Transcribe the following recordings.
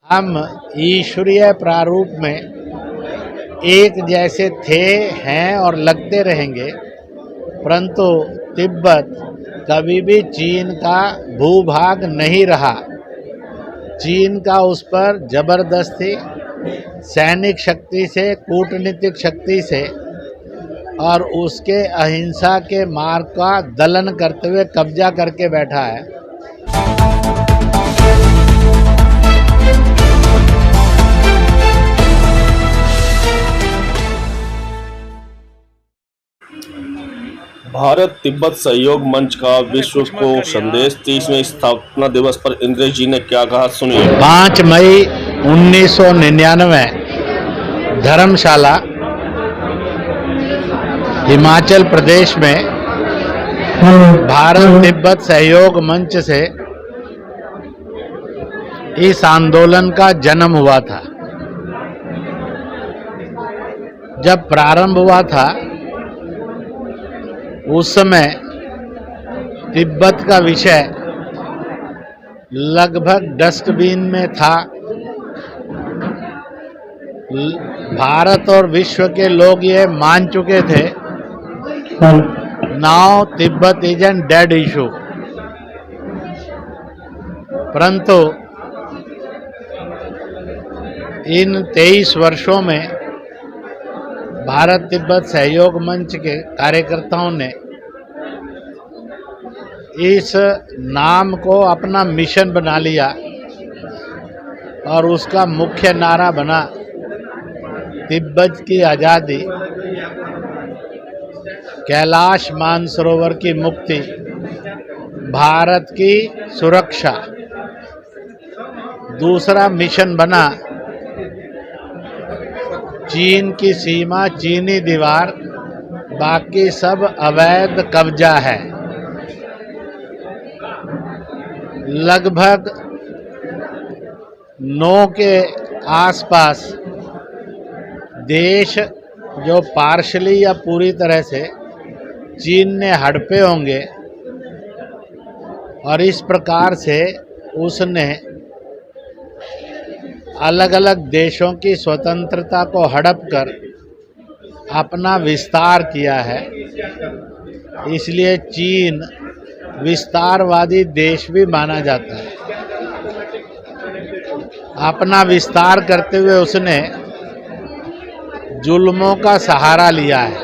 हम ईश्वरीय प्रारूप में एक जैसे थे, हैं और लगते रहेंगे, परंतु तिब्बत कभी भी चीन का भूभाग नहीं रहा। चीन का उस पर जबरदस्ती सैनिक शक्ति से, कूटनीतिक शक्ति से और उसके अहिंसा के मार्ग का दलन करते हुए कब्जा करके बैठा है। भारत तिब्बत सहयोग मंच का विश्व को संदेश। 30वें स्थापना दिवस पर इंद्रेश जी ने क्या कहा, सुनिए। 5 मई 1999 धर्मशाला, हिमाचल प्रदेश में भारत तिब्बत सहयोग मंच से इस आंदोलन का जन्म हुआ था। जब प्रारंभ हुआ था उस समय तिब्बत का विषय लगभग डस्टबिन में था। भारत और विश्व के लोग ये मान चुके थे, now Tibet is an dead issue. परंतु इन 23 वर्षों में भारत तिब्बत सहयोग मंच के कार्यकर्ताओं ने इस नाम को अपना मिशन बना लिया और उसका मुख्य नारा बना तिब्बत की आज़ादी, कैलाश मानसरोवर की मुक्ति, भारत की सुरक्षा। दूसरा मिशन बना चीन की सीमा, चीनी दीवार, बाकी सब अवैध कब्जा है। लगभग 9 के आसपास देश जो पार्शली या पूरी तरह से चीन ने हड़पे होंगे और इस प्रकार से उसने अलग अलग देशों की स्वतंत्रता को हड़प कर अपना विस्तार किया है। इसलिए चीन विस्तारवादी देश भी माना जाता है। अपना विस्तार करते हुए उसने जुल्मों का सहारा लिया है।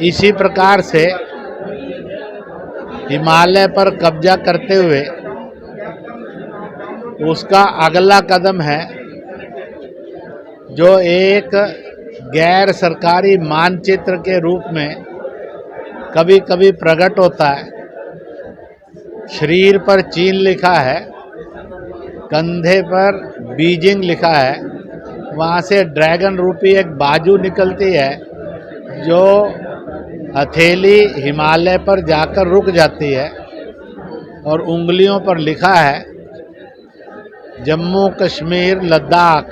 इसी प्रकार से हिमालय पर कब्जा करते हुए उसका अगला कदम है, जो एक गैर सरकारी मानचित्र के रूप में कभी कभी प्रकट होता है। शरीर पर चीन लिखा है, कंधे पर बीजिंग लिखा है, वहाँ से ड्रैगन रूपी एक बाजू निकलती है जो हथेली हिमालय पर जाकर रुक जाती है और उंगलियों पर लिखा है जम्मू कश्मीर, लद्दाख,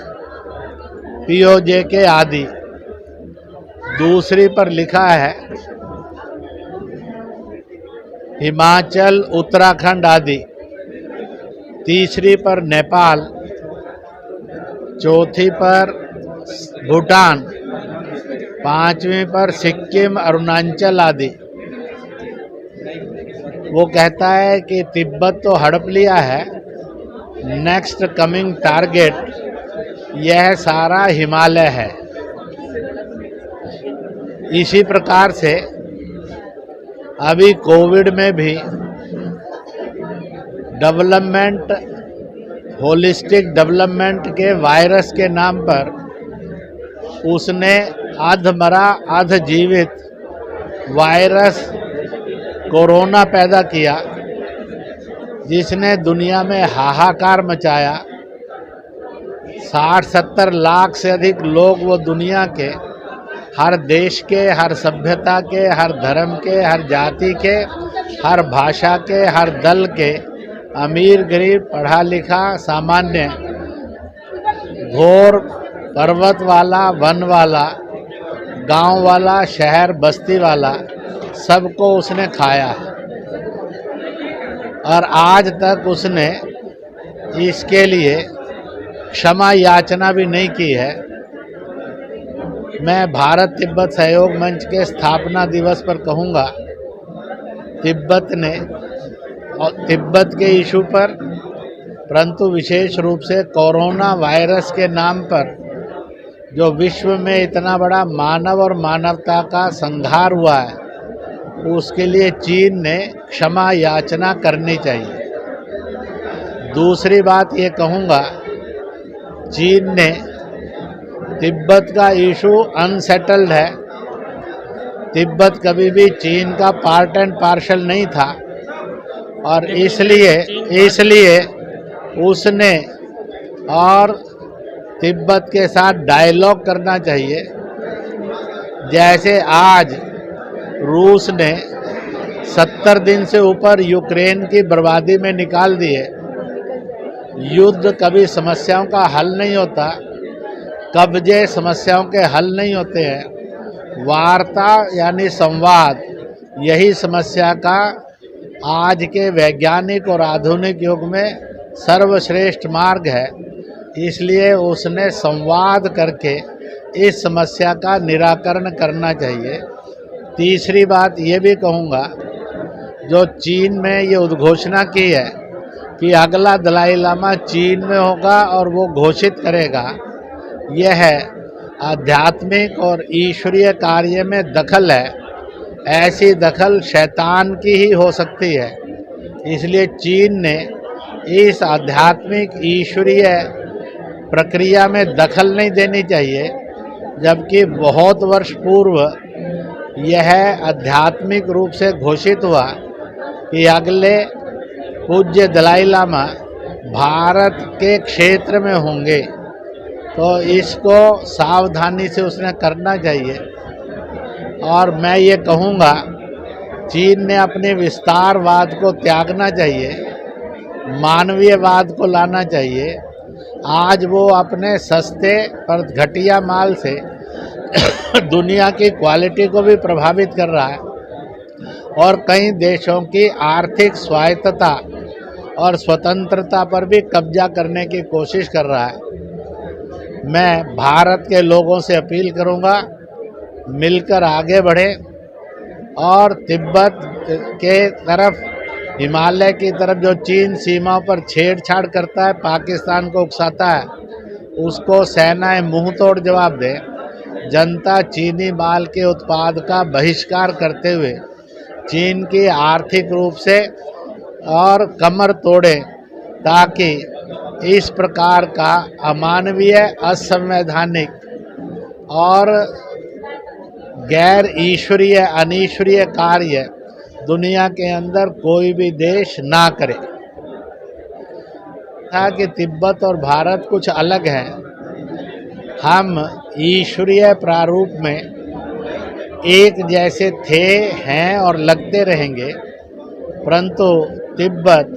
पीओजे के आदि। दूसरी पर लिखा है हिमाचल, उत्तराखंड आदि। तीसरी पर नेपाल, चौथी पर भूटान, पांचवी पर सिक्किम, अरुणाचल आदि। वो कहता है कि तिब्बत तो हड़प लिया है, नेक्स्ट कमिंग टारगेट यह सारा हिमालय है। इसी प्रकार से अभी कोविड में भी डेवलपमेंट, होलिस्टिक डेवलपमेंट के वायरस के नाम पर उसने अधमरा अधजीवित वायरस कोरोना पैदा किया, जिसने दुनिया में हाहाकार मचाया। 60-70 लाख से अधिक लोग वो दुनिया के हर देश के, हर सभ्यता के, हर धर्म के, हर जाति के, हर भाषा के, हर दल के, अमीर गरीब, पढ़ा लिखा सामान्य, घोर पर्वत वाला, वन वाला, गांव वाला, शहर बस्ती वाला, सबको उसने खाया है। और आज तक उसने इसके लिए क्षमा याचना भी नहीं की है। मैं भारत तिब्बत सहयोग मंच के स्थापना दिवस पर कहूँगा, तिब्बत के इशू पर, परंतु विशेष रूप से कोरोना वायरस के नाम पर जो विश्व में इतना बड़ा मानव और मानवता का संहार हुआ है, उसके लिए चीन ने क्षमा याचना करनी चाहिए। दूसरी बात ये कहूँगा, चीन ने तिब्बत का इशू अनसेटल्ड है। तिब्बत कभी भी चीन का पार्ट एंड पार्शल नहीं था और इसलिए उसने और तिब्बत के साथ डायलॉग करना चाहिए। जैसे आज रूस ने 70 दिन से ऊपर यूक्रेन की बर्बादी में निकाल दिए। युद्ध कभी समस्याओं का हल नहीं होता, कब्जे समस्याओं के हल नहीं होते हैं। वार्ता यानी संवाद यही समस्या का आज के वैज्ञानिक और आधुनिक युग में सर्वश्रेष्ठ मार्ग है। इसलिए उसने संवाद करके इस समस्या का निराकरण करना चाहिए। तीसरी बात ये भी कहूँगा, जो चीन में ये उद्घोषणा की है कि अगला दलाई लामा चीन में होगा और वो घोषित करेगा, यह है आध्यात्मिक और ईश्वरीय कार्य में दखल है। ऐसी दखल शैतान की ही हो सकती है। इसलिए चीन ने इस आध्यात्मिक ईश्वरीय प्रक्रिया में दखल नहीं देनी चाहिए, जबकि बहुत वर्ष पूर्व यह आध्यात्मिक रूप से घोषित हुआ कि अगले पूज्य दलाई लामा भारत के क्षेत्र में होंगे। तो इसको सावधानी से उसने करना चाहिए। और मैं ये कहूँगा, चीन ने अपने विस्तारवाद को त्यागना चाहिए, मानवीयवाद को लाना चाहिए। आज वो अपने सस्ते पर घटिया माल से दुनिया की क्वालिटी को भी प्रभावित कर रहा है और कई देशों की आर्थिक स्वायत्तता और स्वतंत्रता पर भी कब्जा करने की कोशिश कर रहा है। मैं भारत के लोगों से अपील करूंगा, मिलकर आगे बढ़ें और तिब्बत के तरफ, हिमालय की तरफ जो चीन सीमाओं पर छेड़छाड़ करता है, पाकिस्तान को उकसाता है, उसको सेनाएं मुंह तोड़ जवाब दें। जनता चीनी माल के उत्पाद का बहिष्कार करते हुए चीन की आर्थिक रूप से और कमर तोड़े, ताकि इस प्रकार का अमानवीय, असंवैधानिक और गैर ईश्वरीय, अनीश्वरीय कार्य दुनिया के अंदर कोई भी देश ना करे। था कि तिब्बत और भारत कुछ अलग है। हम ईश्वरीय प्रारूप में एक जैसे थे, हैं और लगते रहेंगे, परंतु तिब्बत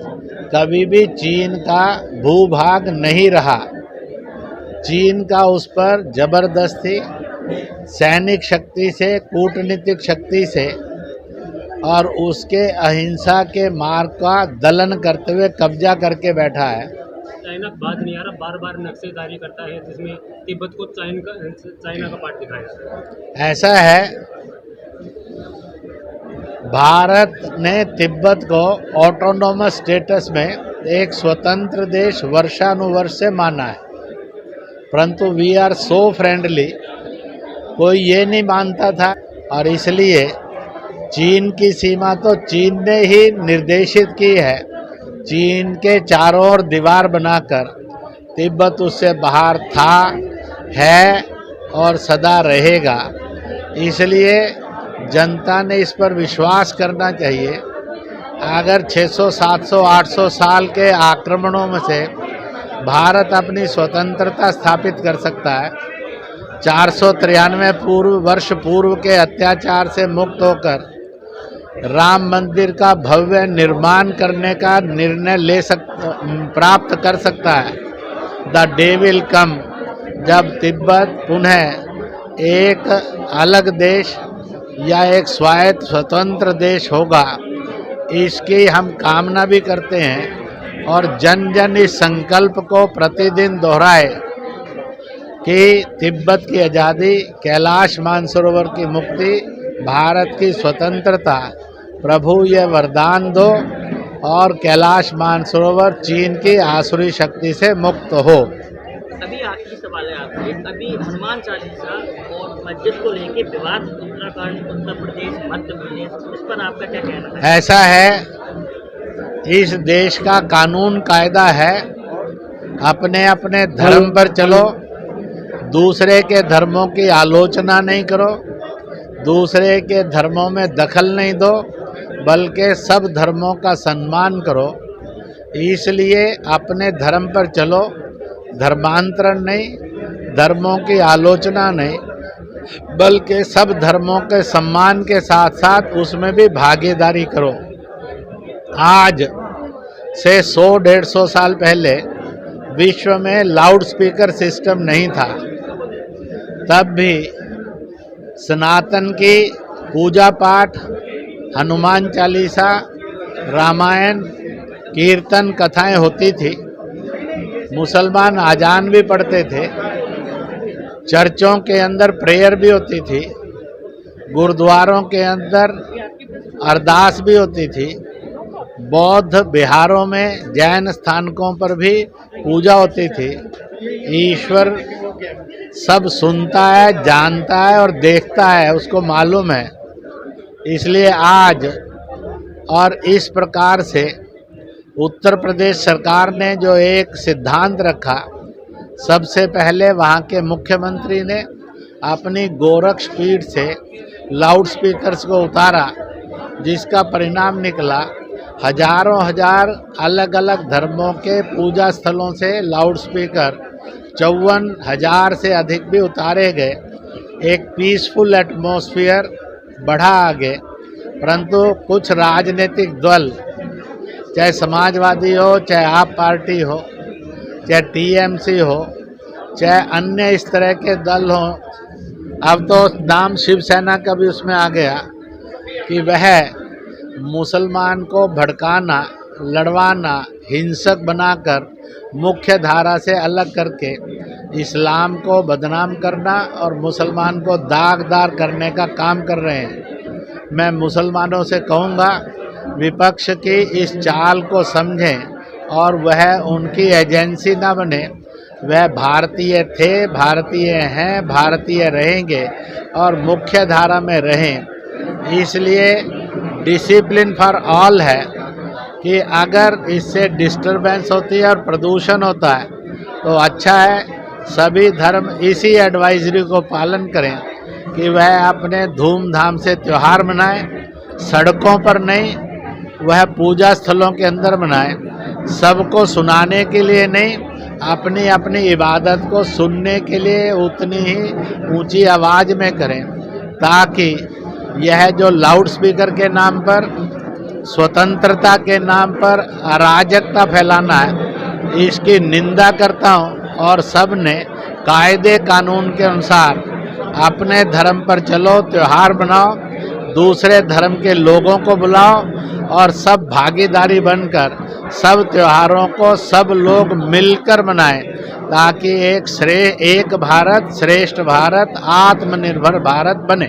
कभी भी चीन का भूभाग नहीं रहा। चीन का उस पर जबरदस्ती, सैनिक शक्ति से, कूटनीतिक शक्ति से और उसके अहिंसा के मार्ग का दलन करते हुए कब्जा करके बैठा है। चाइना बात नहीं आ रहा, बार बार नक्शेदारी करता है, जिसमें तिब्बत को चाइना का पार्ट दिखाया जाता है। ऐसा है, भारत ने तिब्बत को ऑटोनोमस स्टेटस में एक स्वतंत्र देश वर्षानुवर्ष से माना है, परंतु वी आर सो फ्रेंडली, कोई ये नहीं मानता था। और इसलिए चीन की सीमा तो चीन ने ही निर्देशित की है। चीन के चारों ओर दीवार बनाकर तिब्बत उससे बाहर था, है और सदा रहेगा। इसलिए जनता ने इस पर विश्वास करना चाहिए। अगर 600, 700, 800 साल के आक्रमणों में से भारत अपनी स्वतंत्रता स्थापित कर सकता है, 493 वर्ष पूर्व के अत्याचार से मुक्त होकर राम मंदिर का भव्य निर्माण करने का निर्णय प्राप्त कर सकता है। द डे विल कम, जब तिब्बत पुनः एक अलग देश या एक स्वायत्त स्वतंत्र देश होगा। इसकी हम कामना भी करते हैं। और जन जन इस संकल्प को प्रतिदिन दोहराए कि तिब्बत की आज़ादी, कैलाश मानसरोवर की मुक्ति, भारत की स्वतंत्रता, प्रभु ये वरदान दो और कैलाश मानसरोवर चीन की आसुरी शक्ति से मुक्त हो। अभी आखिरी सवाल है आपसे, अभी हनुमान चालीसा और मस्जिद को लेके विवाद उत्तराखंड, उत्तर प्रदेश, मध्य प्रदेश, इस पर आपका क्या कहना है? ऐसा है, इस देश का कानून कायदा है, अपने अपने धर्म पर चलो, दूसरे के धर्मों की आलोचना नहीं करो, दूसरे के धर्मों में दखल नहीं दो, बल्कि सब धर्मों का सम्मान करो। इसलिए अपने धर्म पर चलो, धर्मांतरण नहीं, धर्मों की आलोचना नहीं, बल्कि सब धर्मों के सम्मान के साथ साथ उसमें भी भागीदारी करो। आज से 100-150 साल पहले विश्व में लाउड स्पीकर सिस्टम नहीं था, तब भी सनातन की पूजा पाठ, हनुमान चालीसा, रामायण, कीर्तन कथाएं होती थी। मुसलमान अजान भी पढ़ते थे, चर्चों के अंदर प्रेयर भी होती थी, गुरुद्वारों के अंदर अरदास भी होती थी, बौद्ध बिहारों में, जैन स्थानकों पर भी पूजा होती थी। ईश्वर सब सुनता है, जानता है और देखता है, उसको मालूम है। इसलिए आज और इस प्रकार से उत्तर प्रदेश सरकार ने जो एक सिद्धांत रखा, सबसे पहले वहाँ के मुख्यमंत्री ने अपनी गोरक्षपीठ से लाउड स्पीकर्स को उतारा, जिसका परिणाम निकला हजारों हजार अलग अलग धर्मों के पूजा स्थलों से लाउड स्पीकर 54,000 से अधिक भी उतारे गए। एक पीसफुल एटमॉस्फेयर बढ़ा आगे। परंतु कुछ राजनीतिक दल, चाहे समाजवादी हो, चाहे आप पार्टी हो, चाहे टीएमसी हो, चाहे अन्य इस तरह के दल हो, अब तो नाम शिवसेना का भी उसमें आ गया कि वह मुसलमान को भड़काना, लड़वाना, हिंसक बनाकर मुख्य धारा से अलग करके इस्लाम को बदनाम करना और मुसलमान को दागदार करने का काम कर रहे हैं। मैं मुसलमानों से कहूँगा, विपक्ष की इस चाल को समझें और वह उनकी एजेंसी न बने। वह भारतीय थे, भारतीय हैं, भारतीय रहेंगे और मुख्य धारा में रहें। इसलिए डिसिप्लिन फॉर ऑल है कि अगर इससे डिस्टरबेंस होती है और प्रदूषण होता है तो अच्छा है, सभी धर्म इसी एडवाइजरी को पालन करें कि वह अपने धूमधाम से त्यौहार मनाएं, सड़कों पर नहीं, वह पूजा स्थलों के अंदर मनाएं। सबको सुनाने के लिए नहीं, अपनी अपनी इबादत को सुनने के लिए उतनी ही ऊंची आवाज़ में करें, ताकि यह जो लाउड स्पीकर के नाम पर, स्वतंत्रता के नाम पर अराजकता फैलाना है, इसकी निंदा करता हूं। और सब ने कायदे कानून के अनुसार अपने धर्म पर चलो, त्यौहार बनाओ, दूसरे धर्म के लोगों को बुलाओ और सब भागीदारी बनकर सब त्योहारों को सब लोग मिलकर मनाएं, ताकि एक भारत श्रेष्ठ भारत, आत्मनिर्भर भारत बने।